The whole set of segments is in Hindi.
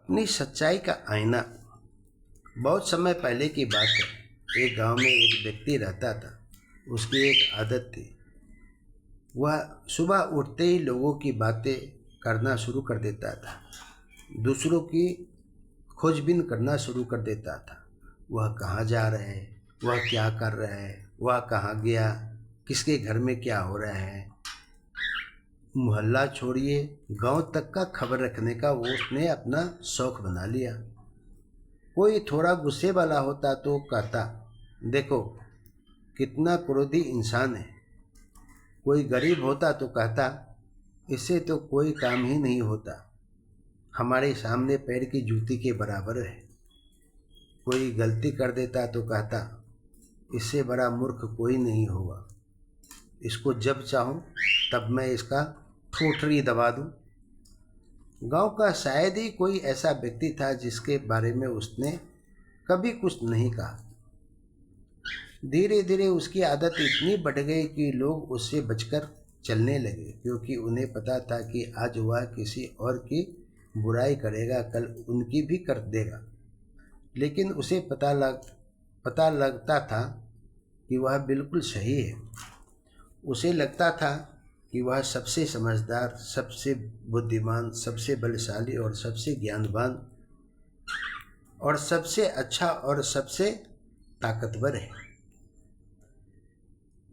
अपनी सच्चाई का आईना। बहुत समय पहले की बात है। एक गांव में एक व्यक्ति रहता था। उसकी एक आदत थी। वह सुबह उठते ही लोगों की बातें करना शुरू कर देता था। दूसरों की खोजबीन करना शुरू कर देता था। वह कहाँ जा रहे हैं, वह क्या कर रहे हैं, वह कहाँ गया, किसके घर में क्या हो रहा है। मोहल्ला छोड़िए, गांव तक का खबर रखने का वो उसने अपना शौक बना लिया। कोई थोड़ा गुस्से वाला होता तो कहता, देखो कितना क्रोधी इंसान है। कोई गरीब होता तो कहता, इससे तो कोई काम ही नहीं होता, हमारे सामने पैर की जूती के बराबर है। कोई गलती कर देता तो कहता, इससे बड़ा मूर्ख कोई नहीं होगा, इसको जब चाहूँ तब मैं इसका ठोठरी दबा दूँ। गांव का शायद ही कोई ऐसा व्यक्ति था जिसके बारे में उसने कभी कुछ नहीं कहा। धीरे धीरे उसकी आदत इतनी बढ़ गई कि लोग उससे बचकर चलने लगे, क्योंकि उन्हें पता था कि आज वह किसी और की बुराई करेगा, कल उनकी भी कर देगा। लेकिन उसे पता लगता था कि वह बिल्कुल सही है। उसे लगता था कि वह सबसे समझदार, सबसे बुद्धिमान, सबसे बलशाली और सबसे ज्ञानवान और सबसे अच्छा और सबसे ताकतवर है।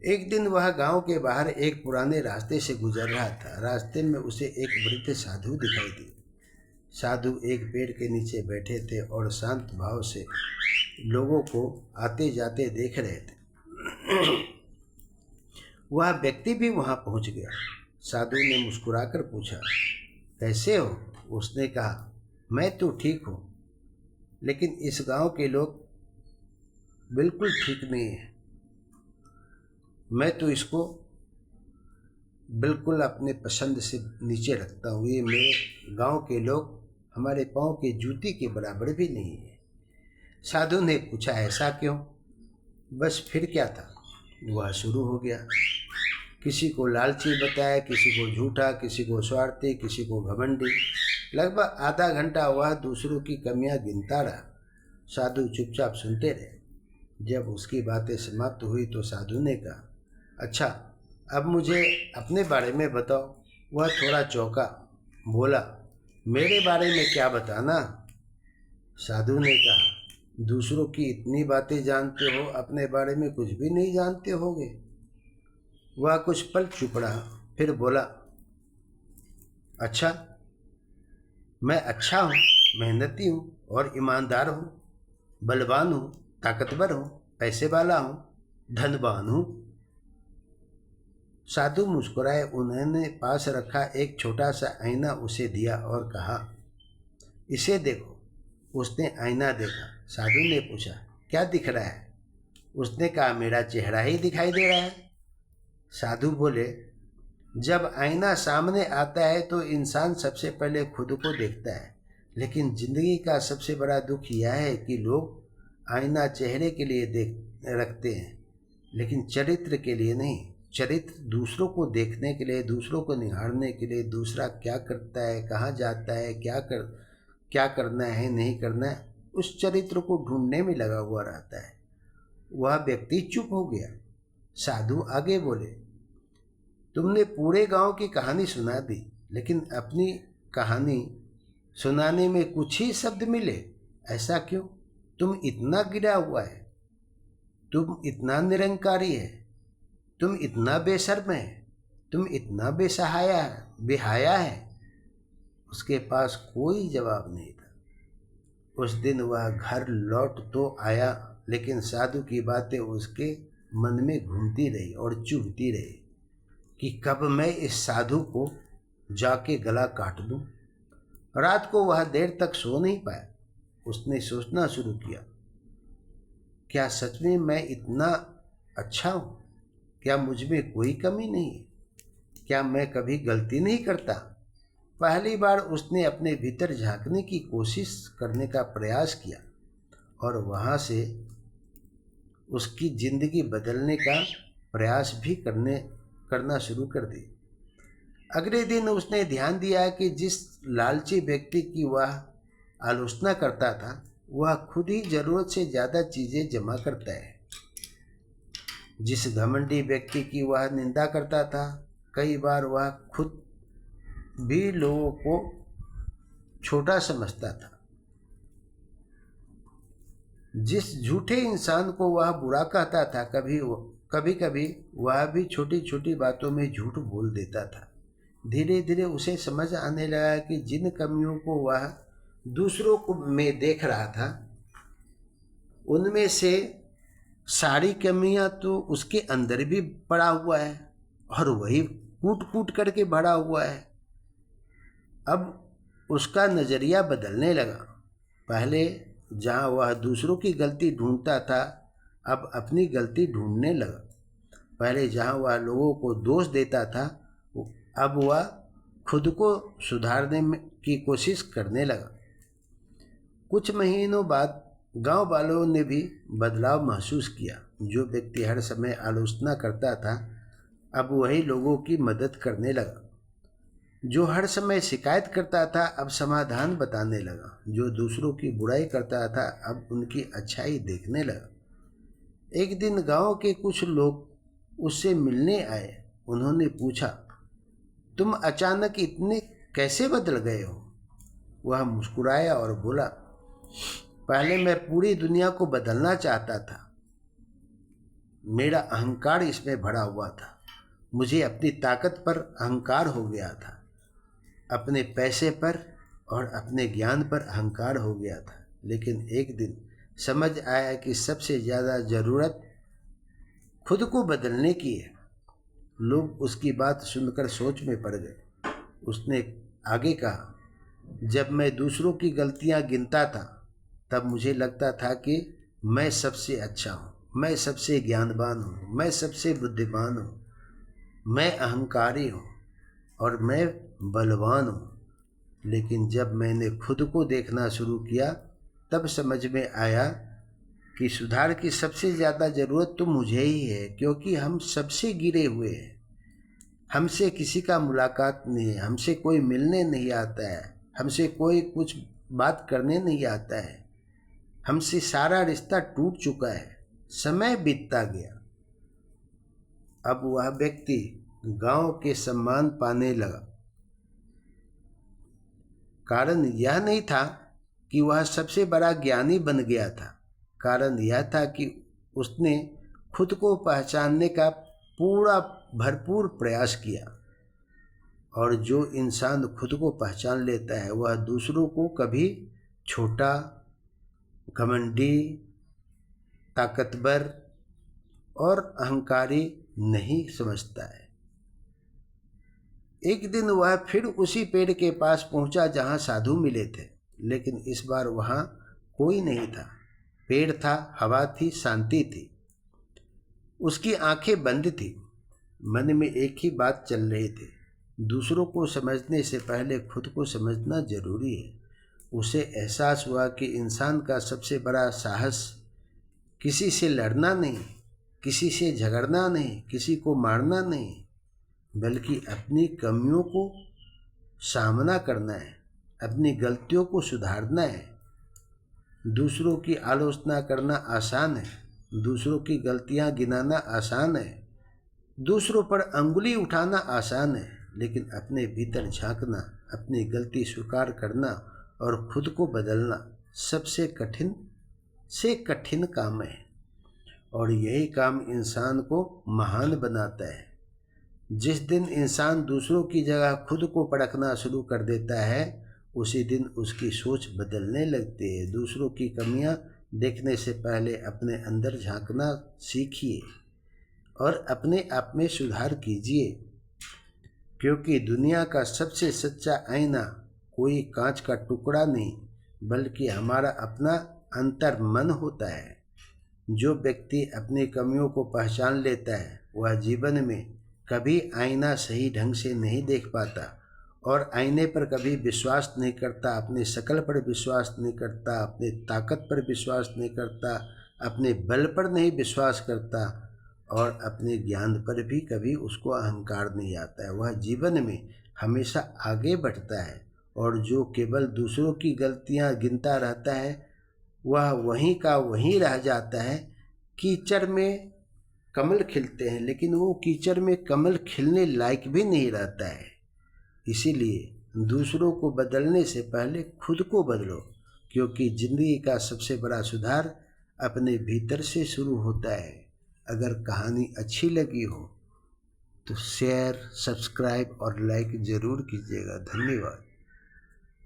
एक दिन वह गांव के बाहर एक पुराने रास्ते से गुजर रहा था। रास्ते में उसे एक वृद्ध साधु दिखाई दिए। साधु एक पेड़ के नीचे बैठे थे और शांत भाव से लोगों को आते जाते देख रहे थे। वह व्यक्ति भी वहां पहुंच गया। साधु ने मुस्कुराकर पूछा, कैसे हो? उसने कहा, मैं तो ठीक हूँ, लेकिन इस गांव के लोग बिल्कुल ठीक नहीं है। मैं तो इसको बिल्कुल अपने पसंद से नीचे रखता हूँ। ये मेरे गांव के लोग हमारे पाँव के जूती के बराबर भी नहीं है। साधु ने पूछा, ऐसा क्यों? बस फिर क्या था? वह शुरू हो गया। किसी को लालची बताया, किसी को झूठा, किसी को स्वार्थी, किसी को घमंडी। लगभग आधा घंटा वह दूसरों की कमियां गिनता रहा। साधु चुपचाप सुनते रहे। जब उसकी बातें समाप्त हुई तो साधु ने कहा, अच्छा अब मुझे अपने बारे में बताओ। वह थोड़ा चौंका, बोला, मेरे बारे में क्या बताना? साधु ने कहा, दूसरों की इतनी बातें जानते हो, अपने बारे में कुछ भी नहीं जानते होगे। वह कुछ पल चुप रहा, फिर बोला, अच्छा मैं अच्छा हूँ, मेहनती हूँ और ईमानदार हूँ, बलवान हूँ, ताकतवर हूँ, पैसे वाला हूँ, धनवान हूँ। साधु मुस्कुराए। उन्होंने पास रखा एक छोटा सा आईना उसे दिया और कहा, इसे देखो। उसने आईना देखा। साधु ने पूछा, क्या दिख रहा है? उसने कहा, मेरा चेहरा ही दिखाई दे रहा है। साधु बोले, जब आईना सामने आता है तो इंसान सबसे पहले खुद को देखता है, लेकिन जिंदगी का सबसे बड़ा दुख यह है कि लोग आईना चेहरे के लिए रखते हैं, लेकिन चरित्र के लिए नहीं। चरित्र दूसरों को देखने के लिए, दूसरों को निहारने के लिए, दूसरा क्या करता है, कहाँ जाता है, क्या करना है, नहीं करना है, उस चरित्र को ढूंढने में लगा हुआ रहता है। वह व्यक्ति चुप हो गया। साधु आगे बोले, तुमने पूरे गांव की कहानी सुना दी, लेकिन अपनी कहानी सुनाने में कुछ ही शब्द मिले। ऐसा क्यों? तुम इतना गिरा हुआ है, तुम इतना निरंकारी है, तुम इतना बेशर्म है, तुम इतना बेहाया है। उसके पास कोई जवाब नहीं था। उस दिन वह घर लौट तो आया, लेकिन साधु की बातें उसके मन में घूमती रही और चुभती रही कि कब मैं इस साधु को जाके गला काट दूं। रात को वह देर तक सो नहीं पाया। उसने सोचना शुरू किया, क्या सच में मैं इतना अच्छा हूँ? क्या मुझ में कोई कमी नहीं है? क्या मैं कभी गलती नहीं करता? पहली बार उसने अपने भीतर झांकने की कोशिश करने का प्रयास किया और वहाँ से उसकी जिंदगी बदलने का प्रयास भी करना शुरू कर दी। अगले दिन उसने ध्यान दिया कि जिस लालची व्यक्ति की वह आलोचना करता था वह खुद ही जरूरत से ज़्यादा चीज़ें जमा करता है। जिस घमंडी व्यक्ति की वह निंदा करता था, कई बार वह खुद भी लोगों को छोटा समझता था। जिस झूठे इंसान को वह बुरा कहता था, कभी कभी वह भी छोटी छोटी बातों में झूठ बोल देता था। धीरे धीरे उसे समझ आने लगा कि जिन कमियों को वह दूसरों को में देख रहा था, उनमें से सारी कमियां तो उसके अंदर भी पड़ा हुआ है और वही कूट कूट करके भरा हुआ है। अब उसका नज़रिया बदलने लगा। पहले जहाँ वह दूसरों की गलती ढूंढता था, अब अपनी गलती ढूंढने लगा। पहले जहाँ वह लोगों को दोष देता था, अब वह खुद को सुधारने की कोशिश करने लगा। कुछ महीनों बाद गांव वालों ने भी बदलाव महसूस किया। जो व्यक्ति हर समय आलोचना करता था, अब वही लोगों की मदद करने लगा। जो हर समय शिकायत करता था, अब समाधान बताने लगा। जो दूसरों की बुराई करता था, अब उनकी अच्छाई देखने लगा। एक दिन गांव के कुछ लोग उससे मिलने आए। उन्होंने पूछा, तुम अचानक इतने कैसे बदल गए हो? वह मुस्कुराया और बोला, पहले मैं पूरी दुनिया को बदलना चाहता था। मेरा अहंकार इसमें भरा हुआ था। मुझे अपनी ताकत पर अहंकार हो गया था, अपने पैसे पर और अपने ज्ञान पर अहंकार हो गया था। लेकिन एक दिन समझ आया कि सबसे ज़्यादा ज़रूरत खुद को बदलने की है। लोग उसकी बात सुनकर सोच में पड़ गए। उसने आगे कहा, जब मैं दूसरों की गलतियां गिनता था, तब मुझे लगता था कि मैं सबसे अच्छा हूँ, मैं सबसे ज्ञानवान हूँ, मैं सबसे बुद्धिमान हूँ, मैं अहंकारी हूँ और मैं बलवान हूँ। लेकिन जब मैंने खुद को देखना शुरू किया, तब समझ में आया कि सुधार की सबसे ज़्यादा ज़रूरत तो मुझे ही है, क्योंकि हम सबसे गिरे हुए हैं। हमसे किसी का मुलाकात नहीं है, हमसे कोई मिलने नहीं आता है, हमसे कोई कुछ बात करने नहीं आता है, हमसे सारा रिश्ता टूट चुका है। समय बीतता गया। अब वह व्यक्ति गांव के सम्मान पाने लगा। कारण यह नहीं था कि वह सबसे बड़ा ज्ञानी बन गया था। कारण यह था कि उसने खुद को पहचानने का पूरा भरपूर प्रयास किया। और जो इंसान खुद को पहचान लेता है, वह दूसरों को कभी छोटा, घमंडी, ताकतवर और अहंकारी नहीं समझता है। एक दिन वह फिर उसी पेड़ के पास पहुंचा जहां साधु मिले थे, लेकिन इस बार वहां कोई नहीं था। पेड़ था, हवा थी, शांति थी। उसकी आंखें बंद थी। मन में एक ही बात चल रही थी, दूसरों को समझने से पहले खुद को समझना जरूरी है। उसे एहसास हुआ कि इंसान का सबसे बड़ा साहस किसी से लड़ना नहीं, किसी से झगड़ना नहीं, किसी को मारना नहीं, बल्कि अपनी कमियों को सामना करना है, अपनी गलतियों को सुधारना है। दूसरों की आलोचना करना आसान है, दूसरों की गलतियां गिनाना आसान है, दूसरों पर अंगुली उठाना आसान है, लेकिन अपने भीतर झांकना, अपनी गलती स्वीकार करना और खुद को बदलना सबसे कठिन से कठिन काम है। और यही काम इंसान को महान बनाता है। जिस दिन इंसान दूसरों की जगह खुद को परखना शुरू कर देता है, उसी दिन उसकी सोच बदलने लगती है। दूसरों की कमियां देखने से पहले अपने अंदर झांकना सीखिए और अपने आप में सुधार कीजिए, क्योंकि दुनिया का सबसे सच्चा आईना कोई कांच का टुकड़ा नहीं, बल्कि हमारा अपना अंतर मन होता है। जो व्यक्ति अपनी कमियों को पहचान लेता है, वह जीवन में कभी आईना सही ढंग से नहीं देख पाता और आईने पर कभी विश्वास नहीं करता, अपनी शक्ल पर विश्वास नहीं करता, अपनी ताकत पर विश्वास नहीं करता, अपने बल पर नहीं विश्वास करता और अपने ज्ञान पर भी कभी उसको अहंकार नहीं आता है। वह जीवन में हमेशा आगे बढ़ता है और जो केवल दूसरों की गलतियां गिनता रहता है वह वहीं का वहीं रह जाता है। कीचड़ में कमल खिलते हैं लेकिन वो कीचड़ में कमल खिलने लायक भी नहीं रहता है। इसीलिए दूसरों को बदलने से पहले खुद को बदलो, क्योंकि ज़िंदगी का सबसे बड़ा सुधार अपने भीतर से शुरू होता है। अगर कहानी अच्छी लगी हो तो शेयर, सब्सक्राइब और लाइक ज़रूर कीजिएगा। धन्यवाद।